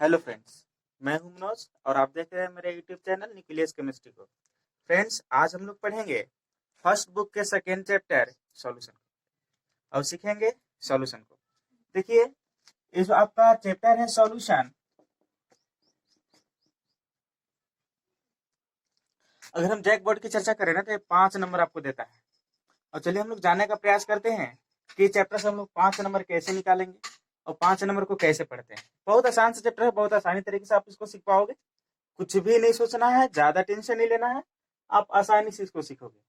Hello friends, मैं हूं मनोज और आप देख रहे हैं मेरे यूट्यूब चैनल न्यूक्लियस केमिस्ट्री को। फ्रेंड्स, आज हम लोग पढ़ेंगे फर्स्ट बुक के सेकेंड चैप्टर सॉल्यूशन और सीखेंगे सॉल्यूशन को। देखिए, ये जो आपका चैप्टर है सॉल्यूशन, अगर हम जैक बोर्ड की चर्चा करें ना तो ये 5 नंबर आपको देता है। और चलिए हम लोग जानने का प्रयास करते हैं कि चैप्टर से हम लोग 5 नंबर कैसे निकालेंगे और 5 नंबर को कैसे पढ़ते हैं। बहुत आसान से चैप्टर है, बहुत आसानी तरीके से आप इसको सीख पाओगे। कुछ भी नहीं सोचना है, ज्यादा टेंशन नहीं लेना है, आप आसानी से इसको सीखोगे।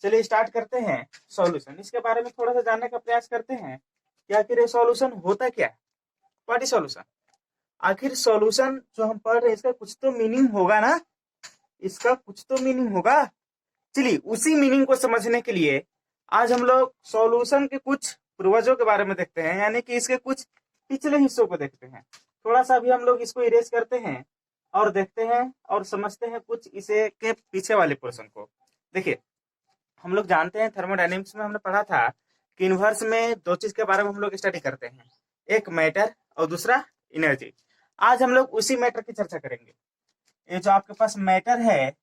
चलिए स्टार्ट करते हैं सॉल्यूशन। इसके बारे में थोड़ा सा जानने का प्रयास करते हैं कि आखिर ये सॉल्यूशन होता क्या है। What is solution? आखिर सॉल्यूशन जो हम पढ़ रहे हैं इसका कुछ तो मीनिंग होगा ना, इसका कुछ तो मीनिंग होगा। चलिए उसी मीनिंग को समझने के लिए आज हम लोग सॉल्यूशन के कुछ पूर्वजों के बारे में देखते हैं, यानी कि इसके कुछ पिछले हिस्सों को देखते हैं। थोड़ा सा भी हम लोग इसको इरेज करते हैं और देखते हैं और समझते हैं कुछ इसे के पीछे वाले पोर्शन को। देखिए, हम लोग जानते हैं थर्मोडायनेमिक्स में हमने पढ़ा था कि इन्वर्स में दो चीज के बारे में हम लोग स्टडी करते हैं, एक मैटर और दूसरा एनर्जी। आज हम लोग उसी मैटर की चर्चा करेंगे। ये जो आपके पास मैटर है,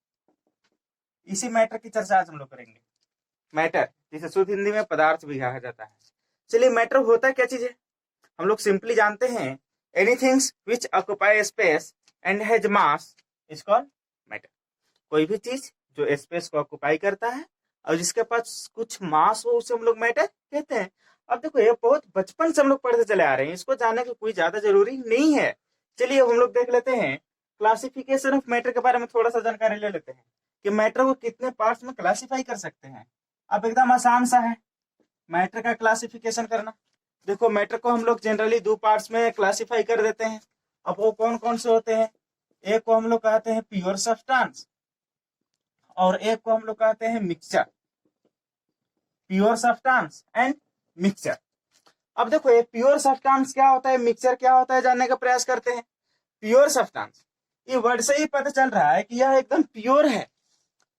इसी मैटर की चर्चा आज हम लोग करेंगे। मैटर जिसे शुद्ध हिंदी में पदार्थ भी कहा जाता है। चलिए, मैटर होता क्या चीज है? हम लोग सिंपली जानते हैं anythings which occupy space and has mass is called matter. कोई भी चीज जो स्पेस को ऑक्युपाई करता है और जिसके पास कुछ मास हो उसे हम लोग मैटर कहते हैं। अब देखो, ये बहुत बचपन से हम लोग पढ़ते चले आ रहे हैं, इसको जानने की कोई ज्यादा जरूरी नहीं है। चलिए अब हम लोग देख लेते हैं क्लासिफिकेशन ऑफ मैटर के बारे में, थोड़ा सा जानकारी ले लेते हैं कि मैटर को कितने पार्ट्स में क्लासिफाई कर सकते हैं। अब एकदम आसान सा है मैटर का क्लासिफिकेशन करना। देखो, मैटर को हम लोग जनरली 2 पार्ट्स में क्लासिफाई कर देते हैं। अब वो कौन कौन से होते हैं? एक को हम लोग कहते हैं प्योर सब्सटेंस और एक को हम लोग कहते हैं mixture. Pure substance and mixture. अब देखो, ये प्योर सब्सटेंस क्या होता है, मिक्सचर क्या होता है, जानने का प्रयास करते हैं। प्योर सब्सटेंस, ये वर्ड से ही पता चल रहा है कि यह एकदम प्योर है।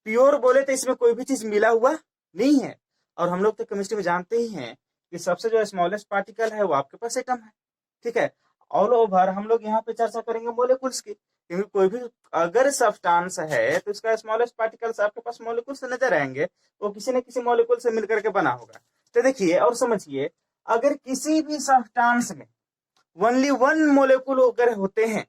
प्योर बोले तो इसमें कोई भी चीज मिला हुआ नहीं है। और हम लोग तो केमिस्ट्री में जानते ही हैं कि सबसे जो स्मॉलेस्ट पार्टिकल है वो आपके पास एटम है। ठीक है, ऑल ओवर हम लोग यहाँ पे चर्चा करेंगे मोलिकुल्स की, क्योंकि कोई भी अगर सब्सटेंस है तो इसका स्मॉलेस्ट पार्टिकल्स आपके पास मोलिकुल से नजर आएंगे, वो किसी न किसी मोलिकुल से मिलकर के बना होगा। तो देखिए और समझिए, अगर किसी भी सब्सटेंस में ओनली 1 मोलिकुल अगर होते हैं,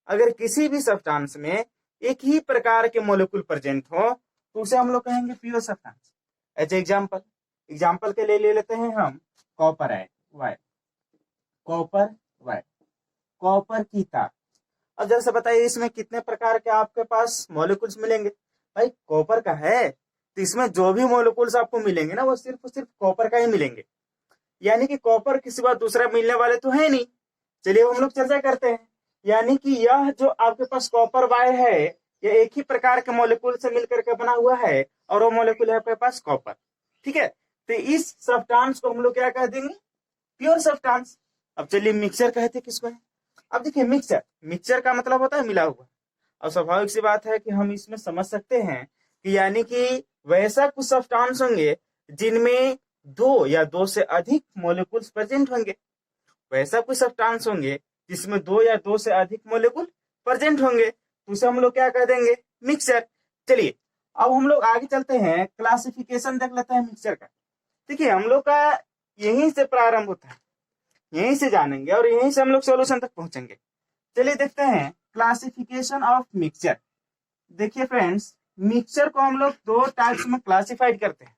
अगर किसी भी सब्सटेंस में एक ही प्रकार के मोलिकुल प्रेजेंट हो तो उसे हम लोग कहेंगे प्योर सब्सटेंस। एज एग्जाम्पल के लिए ले लेते हैं हम कॉपर है वायर, कॉपर वायर, कॉपर की तार। अब जरा सा बताइए, इसमें कितने प्रकार के आपके पास मॉलिक्यूल्स मिलेंगे? भाई कॉपर का है तो इसमें जो भी मॉलिक्यूल्स आपको मिलेंगे ना वो सिर्फ कॉपर का ही मिलेंगे, यानी कि कॉपर के सिवा दूसरा मिलने वाले तो है नहीं। चलिए हम लोग चर्चा करते हैं, यानी कि यह जो आपके पास कॉपर वायर है यह एक ही प्रकार के मॉलिक्यूल से मिलकर के बना हुआ है और वो मॉलिक्यूल है आपके पास कॉपर। ठीक है, तो इस सब्सटेंस को हम लोग क्या कह देंगे? Pure substance. अब चलिए मिक्सचर कहते किसको है? अब देखिए, मिक्सचर का मतलब होता है मिला हुआ। और स्वाभाविक सी बात है कि हम इसमें समझ सकते हैं कि यानी कि वैसा कुछ सब्सटेंस होंगे जिनमें 2 या 2 से अधिक मॉलिक्यूल्स प्रेजेंट होंगे। वैसा कुछ सब्सटेंस होंगे जिसमें 2 या 2 से अधिक मॉलिक्यूल प्रेजेंट होंगे, तो उसे हम लोग क्या कह देंगे? मिक्सचर। चलिए अब हम लोग आगे चलते हैं, क्लासिफिकेशन देख लेते हैं मिक्सचर का। देखिए, हम लोग का यहीं से प्रारंभ होता है, यहीं से जानेंगे और यहीं से हम लोग सॉल्यूशन तक पहुंचेंगे। चलिए देखते हैं क्लासिफिकेशन ऑफ मिक्सचर। देखिए फ्रेंड्स, मिक्सचर को हम लोग 2 टाइप्स में क्लासिफाइड करते हैं।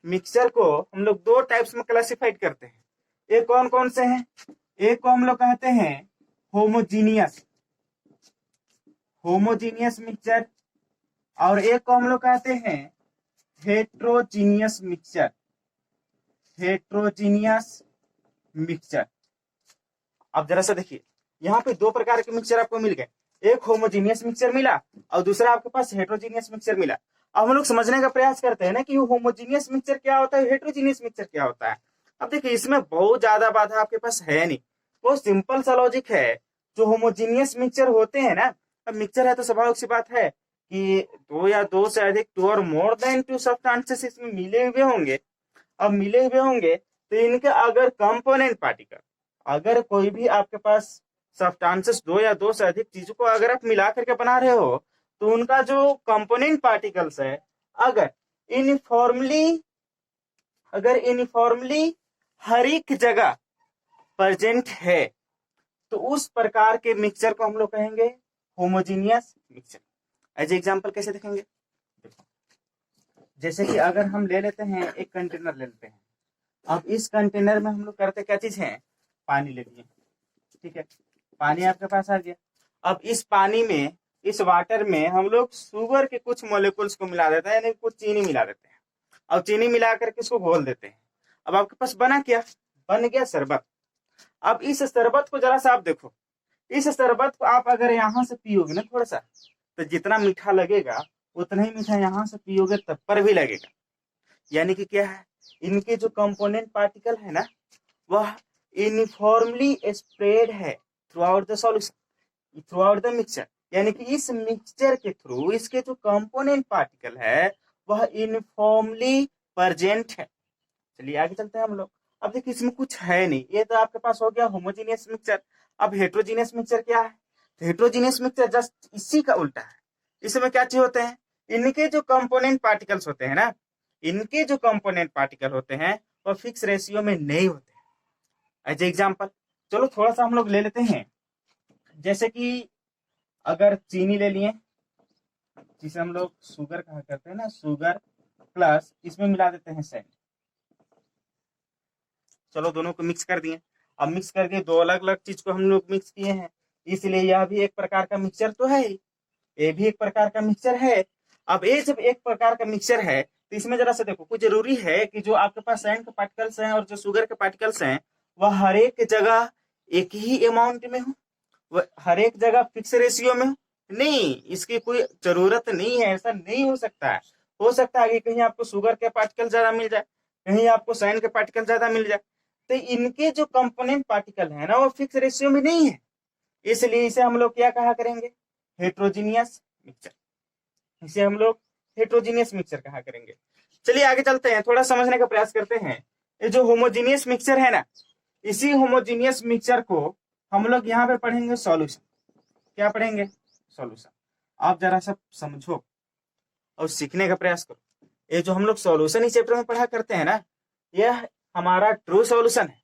मिक्सचर को हम लोग 2 टाइप्स में क्लासिफाइड करते हैं। एक कौन कौन से हैं? एक को हम लोग कहते हैं होमोजीनियस मिक्सचर और एक को हम लोग कहते हैं हेट्रोजीनियस मिक्सचर। अब जरा सा देखिए, यहाँ पे 2 प्रकार के मिक्सचर आपको मिल गए। एक होमोजीनियस मिक्सचर मिला और दूसरा आपके पास हेट्रोजीनियस मिक्सचर मिला। अब हम लोग समझने का प्रयास करते हैं ना कि होमोजीनियस मिक्सचर क्या होता है, हेट्रोजीनियस मिक्सचर क्या होता है। अब देखिए, इसमें बहुत ज्यादा बाधा आपके पास है नहीं, बहुत सिंपल सा लॉजिक है। जो होमोजीनियस मिक्सचर होते हैं ना, अब मिक्सचर है तो स्वाभाविक सी बात है कि 2 या 2 से अधिक 2 और मोर देन 2 सब्सटेंसेस इसमें मिले हुए होंगे। अब मिले हुए होंगे तो इनके अगर कंपोनेंट पार्टिकल, अगर कोई भी आपके पास सब्सटेंसेस, दो या दो से अधिक चीजों को अगर आप मिला करके बना रहे हो तो उनका जो कंपोनेंट पार्टिकल्स है अगर यूनिफॉर्मली हर एक जगह प्रेजेंट है तो उस प्रकार के मिक्सचर को हम लोग कहेंगे होमोजीनियस मिक्सचर। एज एग्जांपल कैसे देखेंगे, देखो जैसे कि अगर हम ले लेते हैं एक कंटेनर ले लेते हैं, अब इस कंटेनर में हम लोग करते क्या चीज है, पानी ले लिए, ठीक है, पानी आपके पास आ गया। अब इस पानी में, इस वाटर में हम लोग शुगर के कुछ मॉलिक्यूल्स को मिला देते हैं, यानी कुछ चीनी मिला देते हैं, और चीनी मिला करके इसको घोल देते हैं। अब आपके पास बना क्या, बन गया शरबत। अब इस शरबत को जरा सा आप देखो, इस शरबत को आप अगर यहाँ से पियोगे ना थोड़ा सा, तो जितना मीठा लगेगा उतना ही मीठा यहाँ से पियोगे तब पर भी लगेगा। यानी कि क्या है, इनके जो कंपोनेंट पार्टिकल है ना वह यूनिफॉर्मली स्प्रेड है through out the solution, through out the mixture. यानी कि इस मिक्सचर के थ्रू इसके जो कंपोनेंट पार्टिकल है वह यूनिफॉर्मली प्रेजेंट है। चलिए आगे चलते हैं हम लोग। अब देखिए इसमें कुछ है नहीं, ये तो आपके पास हो गया होमोजीनियस मिक्सचर। अब हेट्रोजीनियस मिक्सचर क्या है, हेट्रोजीनियस मिक्सचर जस्ट इसी का उल्टा है। इसमें क्या चीज होते हैं, इनके जो कंपोनेंट पार्टिकल्स होते हैं ना, इनके जो कंपोनेंट पार्टिकल होते हैं वह फिक्स रेशियो में नहीं होते। एज एग्जांपल चलो थोड़ा सा हम लोग ले लेते हैं, जैसे कि अगर चीनी ले लिए, जिसे हम लोग शुगर कहा करते हैं ना, शुगर प्लस इसमें मिला देते हैं सैंड। चलो दोनों को मिक्स कर दिए। अब मिक्स करके दो अलग अलग चीज को हम लोग मिक्स किए हैं, इसलिए यह भी एक प्रकार का मिक्सचर तो है ही, ये भी एक प्रकार का मिक्सचर है। अब ये जब एक प्रकार का मिक्सचर है तो इसमें जरा सा देखो, कुछ जरूरी है कि जो आपके पास सैंड के पार्टिकल्स हैं और जो शुगर के पार्टिकल्स हैं वह हर एक जगह एक ही अमाउंट में हो, वह हर एक जगह फिक्स रेशियो में हो। नहीं, इसकी कोई जरूरत नहीं है, ऐसा नहीं हो सकता है। हो सकता है कि कहीं आपको शुगर के पार्टिकल ज्यादा मिल जाए, कहीं आपको सैंड के पार्टिकल ज्यादा मिल जाए, तो इनके जो कंपोनेंट पार्टिकल है ना वो फिक्स रेशियो में नहीं है, इसलिए इसे हम लोग क्या कहा करेंगे, हेट्रोजीनियस मिक्सचर। इसे हम लोग हेट्रोजीनियस मिक्सचर कहा करेंगे। चलिए आगे चलते हैं, थोड़ा समझने का प्रयास करते हैं। ये जो होमोजीनियस मिक्सचर है ना, इसी होमोजीनियस मिक्सचर को हम लोग यहाँ पे पढ़ेंगे सॉल्यूशन। क्या पढ़ेंगे, सॉल्यूशन। आप जरा सा समझो और सीखने का प्रयास करो। ये जो हम लोग सॉल्यूशन इस चैप्टर में पढ़ा करते हैं ना, यह हमारा ट्रू सॉल्यूशन है,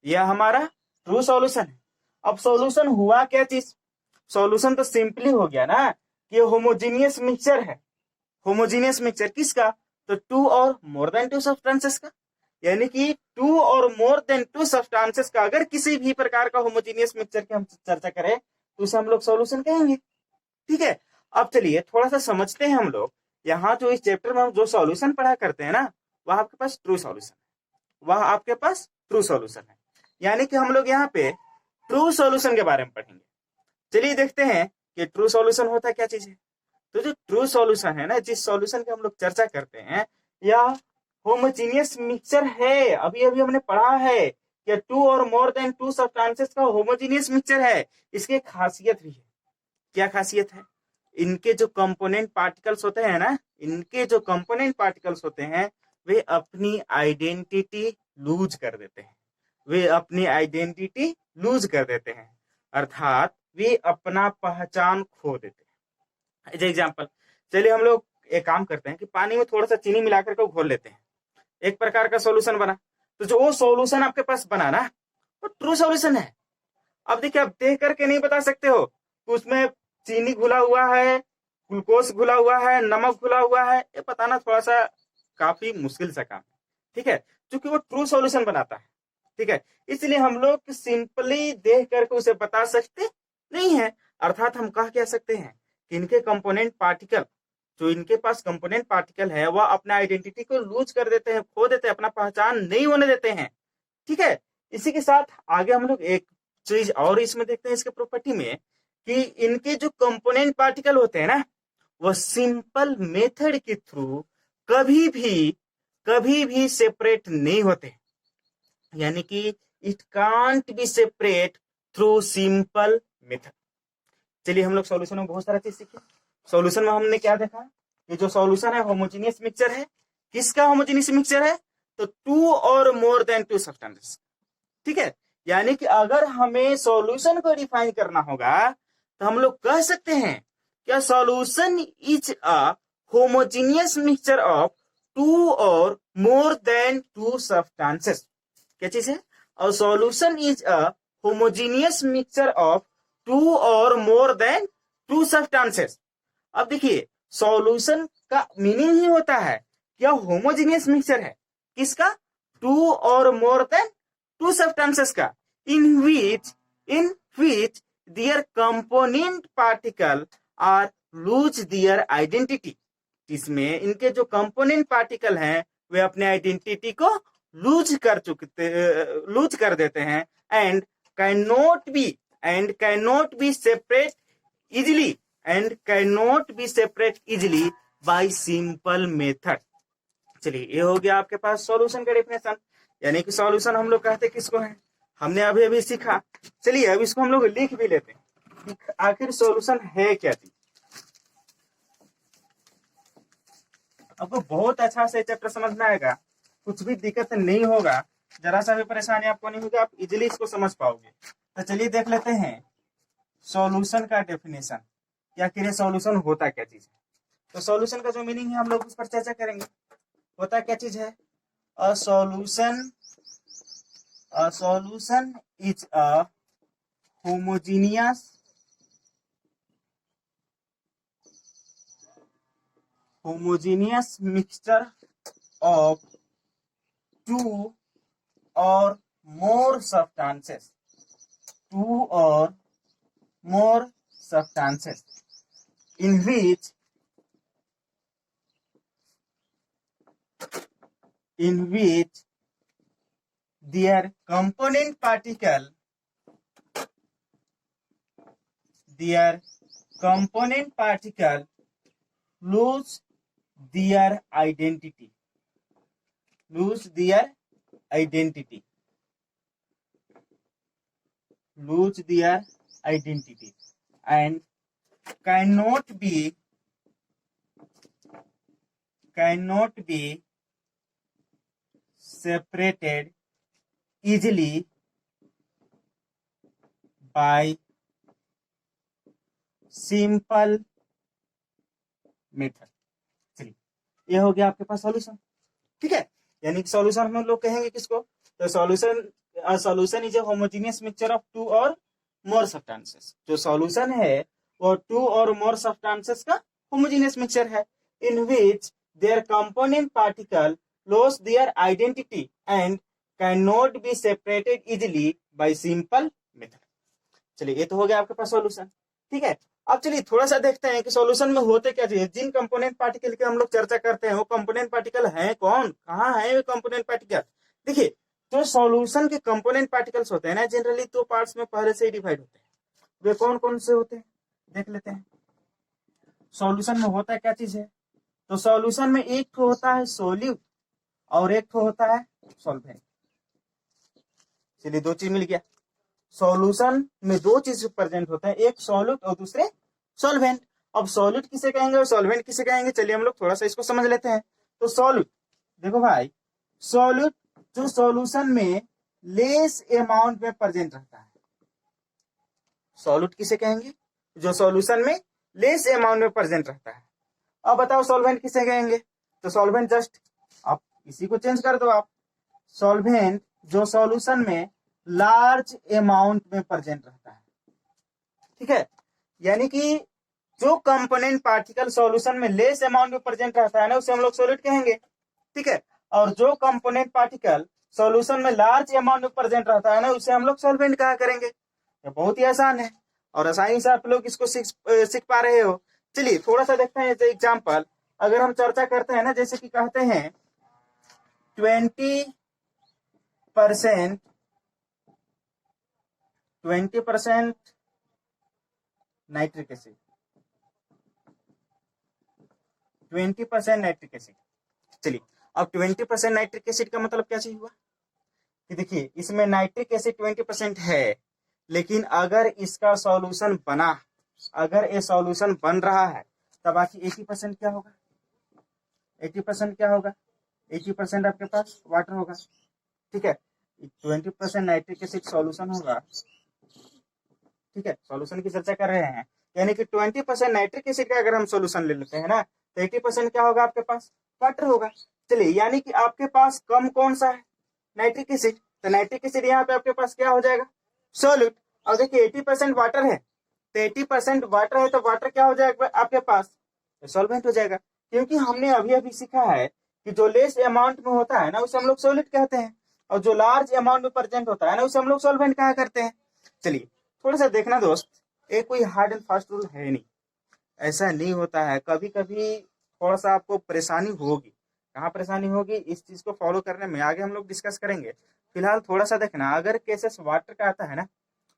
यह हमारा ट्रू सॉल्यूशन है। अब सॉल्यूशन हुआ क्या चीज, सॉल्यूशन तो सिंपली हो गया ना कि होमोजीनियस मिक्सचर है। होमोजीनियस मिक्सचर किसका, तो टू और मोर देन टू सब्सटेंसेस का। यानी कि टू और मोर देन टू सब्सटेंसेस का अगर किसी भी प्रकार का होमोजीनियस मिक्सचर की हम चर्चा करें तो उसे हम लोग सॉल्यूशन कहेंगे। ठीक है, अब चलिए थोड़ा सा समझते हैं हम लोग। यहाँ जो इस चैप्टर में हम जो सॉल्यूशन पढ़ा करते हैं ना, वह आपके पास ट्रू सॉल्यूशन है, वह आपके पास ट्रू सॉल्यूशन है। यानी कि हम लोग यहाँ पे ट्रू सॉल्यूशन के बारे में पढ़ेंगे। चलिए देखते हैं कि ट्रू सॉल्यूशन होता क्या चीज है। तो जो ट्रू सॉल्यूशन है ना, जिस सॉल्यूशन की हम लोग चर्चा करते हैं, या होमोजीनियस मिक्सचर है। अभी अभी हमने पढ़ा है कि टू और मोर देन टू सब्सटेंसेस का होमोजीनियस मिक्सचर है। इसकी खासियत भी है, क्या खासियत है, इनके जो कंपोनेंट पार्टिकल्स होते हैं ना, इनके जो कंपोनेंट पार्टिकल्स होते हैं वे अपनी आइडेंटिटी लूज कर देते हैं, वे अपनी आइडेंटिटी लूज कर देते हैं, अर्थात वे अपना पहचान खो देते हैं। एज एग्जाम्पल चलिए हम लोग एक काम करते हैं कि पानी में थोड़ा सा चीनी मिलाकर के घोल लेते हैं, एक प्रकार का सॉल्यूशन बना। तो जो वो सॉल्यूशन आपके पास बना ना वो ट्रू सॉल्यूशन है। अब देखिए, आप देख करके नहीं बता सकते हो कि उसमें चीनी घुला हुआ है, ग्लूकोज घुला हुआ है, नमक घुला हुआ है, ये बताना थोड़ा सा काफी मुश्किल सा काम है। ठीक है, क्योंकि वो ट्रू सॉल्यूशन बनाता है। ठीक है, इसलिए हम लोग सिंपली देख करके उसे बता सकते नहीं है। अर्थात हम कह सकते हैं कि इनके कंपोनेंट पार्टिकल, जो इनके पास कंपोनेंट पार्टिकल है, वह अपना आइडेंटिटी को लूज कर देते हैं, खो देते हैं, अपना पहचान नहीं होने देते हैं। ठीक है, इसी के साथ आगे हम लोग एक चीज और इसमें देखते हैं, इसके प्रॉपर्टी में, कि इनके जो कंपोनेंट पार्टिकल होते हैं ना, वो सिंपल मेथड के थ्रू कभी भी सेपरेट नहीं होते। यानी कि it can't be separate through simple method. चलिए हम लोग सॉल्यूशन में बहुत सारा चीज सीखे। सॉल्यूशन में हमने क्या देखा कि जो सॉल्यूशन है होमोजीनियस मिक्सचर है। किसका होमोजीनियस मिक्सचर है, तो टू और मोर देन टू सब्सटेंसेस। ठीक है, यानी कि अगर हमें सॉल्यूशन को डिफाइन करना होगा तो हम लोग कह सकते हैं क्या solution is a homogeneous mixture of two और मोर देन टू सब्सटेंसेस। क्या चीज है? और solution is a homogeneous mixture of two और मोर देन टू सब्सटेंसेस। अब देखिए सॉल्यूशन का मीनिंग ही होता है क्या होमोजीनियस मिक्सचर है किसका? टू और मोर देन टू सब्सटेंसेस का, in which their component particle are lose their identity। इसमें इनके जो कंपोनेंट पार्टिकल हैं वे अपने आइडेंटिटी को लूज कर देते हैं and can not B separate easily by simple method. चलिए ये हो गया आपके पास सॉल्यूशन का डेफिनेशन। यानी कि सॉल्यूशन हम लोग कहते किसको है, हमने अभी अभी सीखा। चलिए अब इसको हम लोग लिख भी लेते हैं कि आखिर सॉल्यूशन है क्या चीज। आपको बहुत अच्छा से चैप्टर समझ में आएगा, कुछ भी दिक्कत नहीं होगा, जरा सा भी परेशानी आपको नहीं होगी, आप इजिली इसको समझ पाओगे। तो चलिए देख लेते हैं सॉल्यूशन का डेफिनेशन, या आखिर सॉल्यूशन होता क्या चीज है। तो सॉल्यूशन का जो मीनिंग है हम लोग उस पर चर्चा करेंगे। होता क्या चीज है? A solution is a homogeneous mixture of two or more substances in which their component particle lose their identity and cannot be separated easily by simple method. चलिए ये हो गया आपके पास सॉल्यूशन, ठीक है। यानी कि सॉल्यूशन हम लोग कहेंगे किसको? तो solution is a homogeneous mixture of two और मोर सब्सटेंसेस। जो सॉल्यूशन है वो टू और मोर सब्सटेंसेस का होमोजेनियस मिक्सचर है, in which their component particle loss their identity and can not be separated easily by simple method. चलिए ये तो हो गया आपके पास सॉल्यूशन, ठीक है। अब चलिए थोड़ा सा देखते हैं कि सॉल्यूशन में होते क्या चाहिए। जिन कंपोनेंट पार्टिकल की हम लोग चर्चा करते हैं वो कंपोनेंट पार्टिकल हैं कौन, कहाँ है वे कंपोनेंट पार्टिकल? देखिए जो सॉल्यूशन के कंपोनेंट पार्टिकल्स होते हैं ना, जनरली दो पार्ट्स में पहले से ही डिवाइड होते हैं। वे कौन कौन से होते हैं देख लेते हैं। सॉल्यूशन में होता क्या चीज है? तो सॉल्यूशन में एक तो होता है सोल्यूट और एक तो होता है सॉल्वेंट। चलिए दो चीज मिल गया। सॉल्यूशन में दो चीज प्रेजेंट होते हैं, एक सॉल्यूट और दूसरे सॉल्वेंट। अब सॉल्यूट किसे कहेंगे और सॉल्वेंट किसे कहेंगे, चलिए हम लोग थोड़ा सा इसको समझ लेते हैं। तो सॉल्यूट, देखो भाई, सॉल्यूट जो सॉल्यूशन में लेस अमाउंट में प्रेजेंट रहता है, सॉल्यूट किसे कहेंगे? जो सॉल्यूशन में लेस अमाउंट में प्रेजेंट रहता है। अब बताओ सॉल्वेंट किसे कहेंगे? तो सॉल्वेंट जस्ट आप इसी को चेंज कर दो आप, सॉल्वेंट जो सॉल्यूशन में लार्ज अमाउंट में प्रेजेंट रहता है, ठीक है। यानी कि जो कंपोनेंट पार्टिकल सॉल्यूशन में लेस अमाउंट में प्रेजेंट रहता है ना, उसे हम लोग सॉल्यूट कहेंगे, ठीक है। और जो कंपोनेंट पार्टिकल सॉल्यूशन में लार्ज अमाउंट में प्रेजेंट रहता है ना, उसे हम लोग सॉल्वेंट कहा करेंगे। ये बहुत ही आसान है और आसानी से आप लोग इसको सीख पा रहे हो। चलिए थोड़ा सा देखते हैं एग्जाम्पल। अगर हम चर्चा करते हैं ना, जैसे कि कहते हैं 20% नाइट्रिक एसिड, 20% नाइट्रिक एसिड। चलिए अब 20% नाइट्रिक एसिड का मतलब क्या चाहिए हुआ कि देखिए इसमें नाइट्रिक एसिड 20% है, लेकिन अगर इसका सॉल्यूशन बना, अगर ये सॉल्यूशन बन रहा है तब बाकी 80% क्या होगा? 80% क्या होगा? 80% आपके पास वाटर होगा, ठीक है। 20% नाइट्रिक एसिड सॉल्यूशन होगा, ठीक है, सॉल्यूशन की चर्चा कर रहे हैं, यानी कि 20% नाइट्रिक एसिड का अगर हम सॉल्यूशन ले लेते हैं ना, तो 80% क्या होगा आपके पास, वाटर होगा। चलिए, यानी कि आपके पास कम कौन सा है, नाइट्रिक एसिड, तो नाइट्रिक एसिड यहाँ पे आपके पास क्या हो जाएगा, सॉल्यूट। और देखिए 80% वाटर है, तो 80% वाटर है, तो वाटर क्या हो जाएगा आपके पास, सॉल्वेंट हो जाएगा। क्योंकि हमने अभी अभी सीखा है कि जो लेस अमाउंट में होता है ना, उसे हम लोग सॉलिड कहते हैं, और जो लार्ज अमाउंट में प्रेजेंट होता है ना, उसे हम लोग सॉल्वेंट कहा करते हैं। चलिए थोड़ा सा देखना दोस्त, एक कोई हार्ड एंड फास्ट रूल है नहीं, ऐसा नहीं होता है, कभी कभी थोड़ा सा आपको परेशानी होगी। कहाँ परेशानी होगी, इस चीज को फॉलो करने में, आगे हम लोग डिस्कस करेंगे। फिलहाल थोड़ा सा देखना, अगर केसेस वाटर का आता है ना,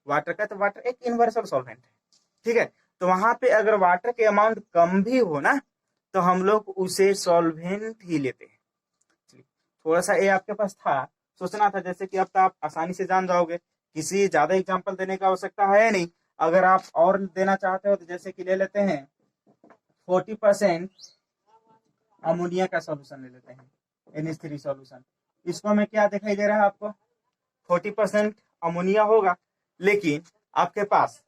वाटर का, तो वाटर एक यूनिवर्सल सॉल्वेंट है, ठीक है, तो वहां पे अगर वाटर के अमाउंट कम भी हो ना, तो हम लोग उसे सॉल्वेंट ही लेते हैं। थोड़ा सा ये आपके पास था, सोचना था, जैसे कि अब तो आप आसानी से जान जाओगे, किसी ज्यादा एग्जांपल देने की आवश्यकता है नहीं। अगर आप और देना चाहते हो तो जैसे कि ले लेते हैं 40% अमोनिया का सॉल्यूशन ले लेते हैं, NH3 सॉल्यूशन। इसको में क्या दिखाई दे रहा है आपको, 40% अमोनिया होगा, लेकिन आपके पास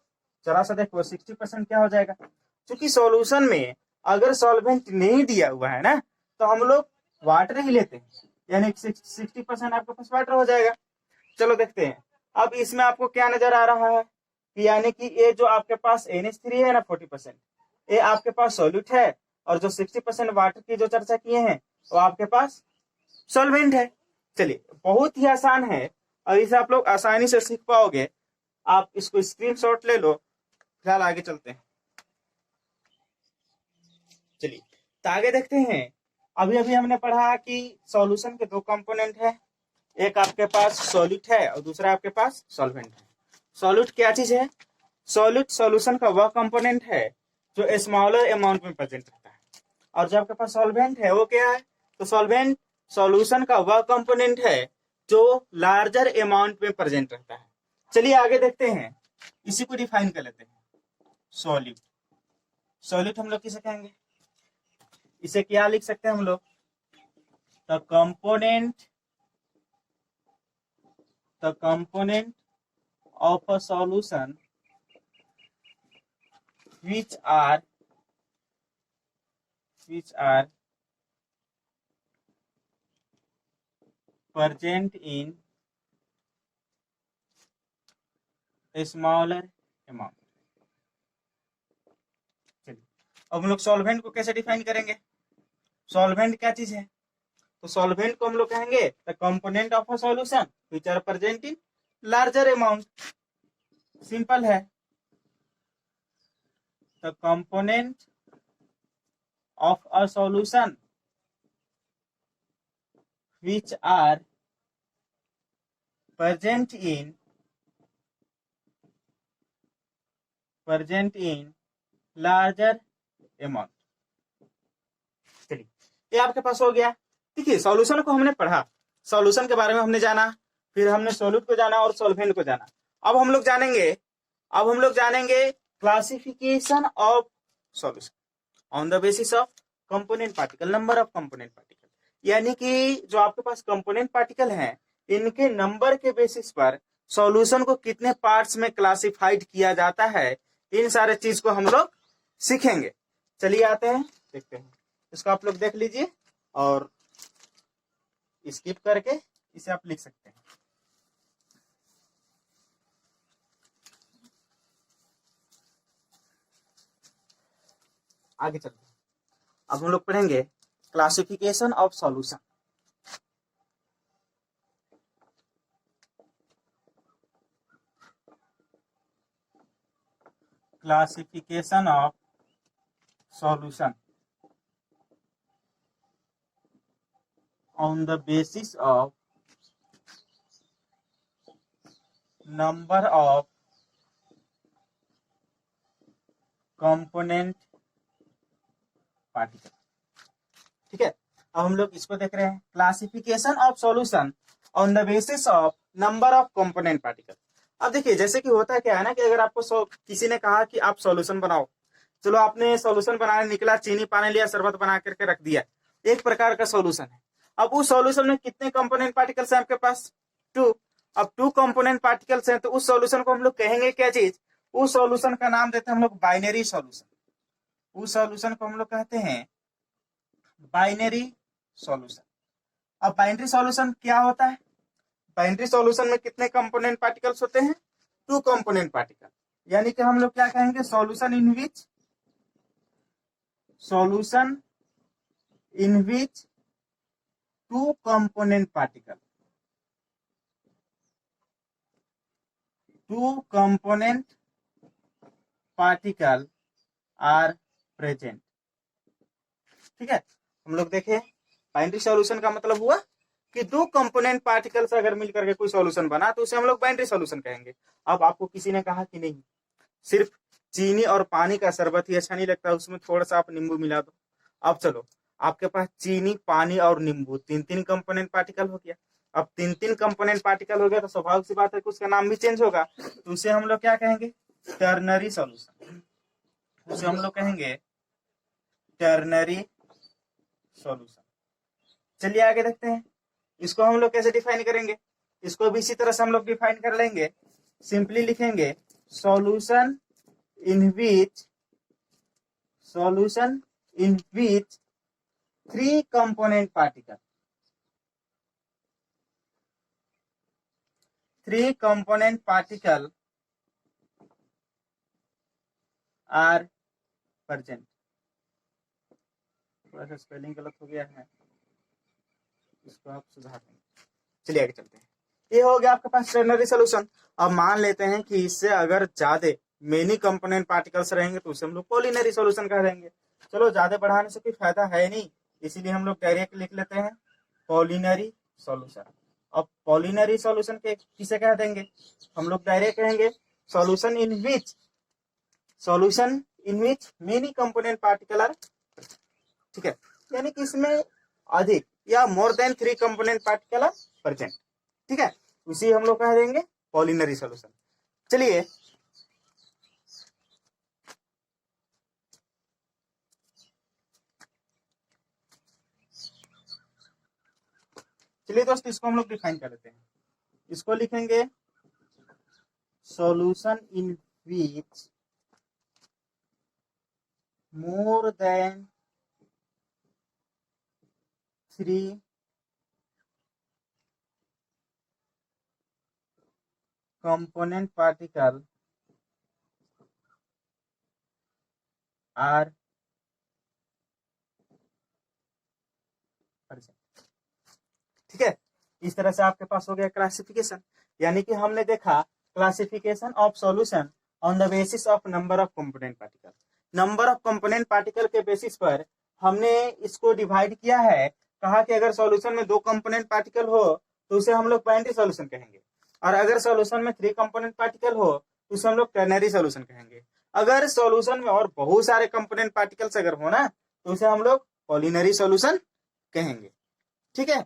जरा सा देखो 60% क्या हो जाएगा। क्योंकि सॉल्यूशन में अगर सॉल्वेंट नहीं दिया हुआ है ना, तो हम लोग वाटर ही लेते हैं, यानी 60% आपके पास वाटर हो जाएगा। चलो देखते हैं, अब इसमें आपको क्या नजर आ रहा है कि यानी कि ये जो आपके पास NH3 है ना 40%, ये आपके पास सॉल्यूट है, और जो 60% वाटर की जो चर्चा किए हैं वो आपके पास सॉल्वेंट है। चलिए बहुत ही आसान है, और इसे आप लोग आसानी से सीख पाओगे। आप इसको स्क्रीनशॉट ले लो, फिलहाल आगे चलते हैं। चलिए तो आगे देखते हैं, अभी अभी हमने पढ़ा कि सॉल्यूशन के दो कंपोनेंट है, एक आपके पास सॉल्यूट है और दूसरा आपके पास सॉल्वेंट है। सॉल्यूट क्या चीज है, सॉल्यूट सॉल्यूशन का वह कंपोनेंट है जो स्मॉलर अमाउंट में प्रेजेंट रहता है, और जो आपके पास सॉल्वेंट है वो क्या है, तो सॉल्वेंट सॉल्यूशन का वह कंपोनेंट है जो लार्जर अमाउंट में प्रेजेंट रहता है। चलिए आगे देखते हैं, इसी को डिफाइन कर लेते हैं। सॉल्यूट, सॉल्यूट हम लोग किसे कहेंगे, इसे क्या लिख सकते हैं हम लोग, the component of a solution which are present in a smaller amount। चलिए अब हम लोग सॉल्वेंट को कैसे डिफाइन करेंगे, सॉल्वेंट क्या चीज है, तो सॉल्वेंट को हम लोग कहेंगे the component of a solution which are present in larger amount। Simple है, the component of a solution which are present in larger amount। चलिए ये आपके पास हो गया। देखिए सॉल्यूशन को हमने पढ़ा, सॉल्यूशन के बारे में हमने जाना, फिर हमने सॉल्यूट को जाना और सॉल्वेंट को जाना। अब हम लोग जानेंगे classification of solution on the basis of component particle, number of component particle, यानी कि जो आपके पास कंपोनेंट पार्टिकल हैं, इनके नंबर के बेसिस पर सॉल्यूशन को कितने पार्ट्स में क्लासिफाइड किया जाता है, इन सारे चीज को हम लोग सीखेंगे। चलिए आते हैं, देखते हैं, इसको आप लोग देख लीजिए और स्किप करके इसे आप लिख सकते हैं। आगे चलते हैं, अब हम लोग पढ़ेंगे classification of solution. Classification of solution on the basis of number of component particle। ठीक है, अब हम लोग इसको देख रहे हैं, classification of solution on the basis of number of component particle. अब देखिए जैसे कि होता क्या है ना, कि अगर आपको किसी ने कहा कि आप सॉल्यूशन बनाओ, चलो आपने सॉल्यूशन बनाने निकला, चीनी पानी लिया, शरबत बना करके रख दिया, एक प्रकार का सॉल्यूशन है। अब उस सॉल्यूशन में कितने कंपोनेंट पार्टिकल्स हैं आपके पास, 2। अब 2 कंपोनेंट पार्टिकल्स हैं तो उस सॉल्यूशन को हम लोग कहेंगे क्या चीज, उस सॉल्यूशन का नाम देते हैं हम लोग बाइनरी सॉल्यूशन। उस सॉल्यूशन को हम लोग कहते हैं बाइनरी सॉल्यूशन। अब बाइनरी सॉल्यूशन क्या होता है, बाइनरी सॉल्यूशन में कितने कंपोनेंट पार्टिकल्स होते हैं, 2 कंपोनेंट पार्टिकल, यानी कि हम लोग क्या कहेंगे, solution in which 2 component particle, 2 component particle are present. ठीक है, हम लोग देखें बाइनरी सॉल्यूशन का मतलब हुआ कि 2 कंपोनेंट पार्टिकल्स अगर मिलकर के कोई सॉल्यूशन बना तो उसे हम लोग बाइनरी सॉल्यूशन कहेंगे। अब आपको किसी ने कहा कि नहीं सिर्फ चीनी और पानी का शरबत ही अच्छा नहीं लगता, उसमें थोड़ा सा आप नींबू मिला दो। अब चलो आपके पास चीनी, पानी और नींबू 3 कंपोनेंट पार्टिकल हो गया। अब 3 कंपोनेंट पार्टिकल हो गया तो स्वाभाविक सी बात है कि उसका नाम भी चेंज होगा, तो उसे हम लोग क्या कहेंगे, टर्नरी सॉल्यूशन। उसे हम लोग कहेंगे टर्नरी सॉल्यूशन। चलिए आगे देखते हैं इसको हम लोग कैसे डिफाइन करेंगे। इसको भी इसी तरह से हम लोग डिफाइन कर लेंगे, सिंपली लिखेंगे solution in which 3 component particle, 3 component particle are present. थोड़ा सा स्पेलिंग गलत हो गया है, इसको आप सुधार देंगे। चलिए आगे चलते हैं। ये हो गया आपके पास टर्नरी सॉल्यूशन। अब मान लेते हैं कि इससे अगर ज्यादा मेनी कंपोनेंट पार्टिकल्स रहेंगे तो उसे हम लोग पॉलिनरी सॉल्यूशन कह देंगे। चलो ज्यादा बढ़ाने से कोई फायदा है नहीं, इसीलिए हम लोग डायरेक्ट लिख लेते हैं पॉलिनरी सॉल्यूशन। अब पॉलिनरी सॉल्यूशन के किसे कह देंगे, हम लोग डायरेक्ट कहेंगे solution in which many component particle are. ठीक है, यानी कि इसमें अधिक या more than 3 component particle are present. ठीक है, उसी हम लोग कह देंगे पॉलिनरी सॉल्यूशन। चलिए दोस्तों इसको हम लोग डिफाइन कर लेते हैं। इसको लिखेंगे solution in which more than 3 component particle are present। ठीक है, इस तरह से आपके पास हो गया क्लासिफिकेशन, यानी कि हमने देखा classification of solution on the basis of number of component particle. Number of component particle के बेसिस पर हमने इसको डिवाइड किया है। कहा कि अगर सॉल्यूशन में 2 कंपोनेंट पार्टिकल हो तो उसे हम लोग बाइनरी सॉल्यूशन कहेंगे, और अगर सॉल्यूशन में 3 कंपोनेंट पार्टिकल हो तो उसे हम लोग टर्नरी सॉल्यूशन कहेंगे। अगर सॉल्यूशन में और बहुत सारे कंपोनेंट पार्टिकल्स अगर हो ना तो उसे हम लोग पॉलिनरी सॉल्यूशन कहेंगे। ठीक है,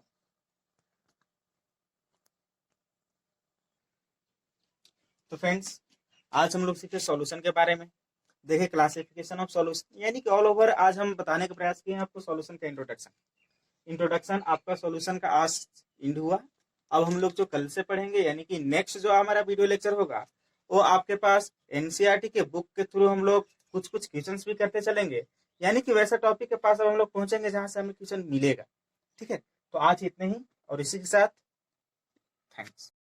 तो फ्रेंड्स आज हम लोग सीखे सॉल्यूशन के बारे में, देखे क्लासिफिकेशन ऑफ सॉल्यूशन, यानी कि ऑल ओवर आज हम बताने का प्रयास किए हैं आपको सॉल्यूशन का इंट्रोडक्शन आपका सॉल्यूशन का आज इंड हुआ। अब हम लोग जो कल से पढ़ेंगे यानी कि नेक्स्ट जो हमारा वीडियो लेक्चर होगा वो आपके पास एनसीईआरटी के बुक के थ्रू हम लोग कुछ क्वेश्चंस भी करते चलेंगे, यानी कि वैसा टॉपिक के पास अब हम लोग पहुंचेंगे जहां से हमें क्वेश्चन मिलेगा। ठीक है, तो आज इतने ही, और इसी के साथ थैंक्स।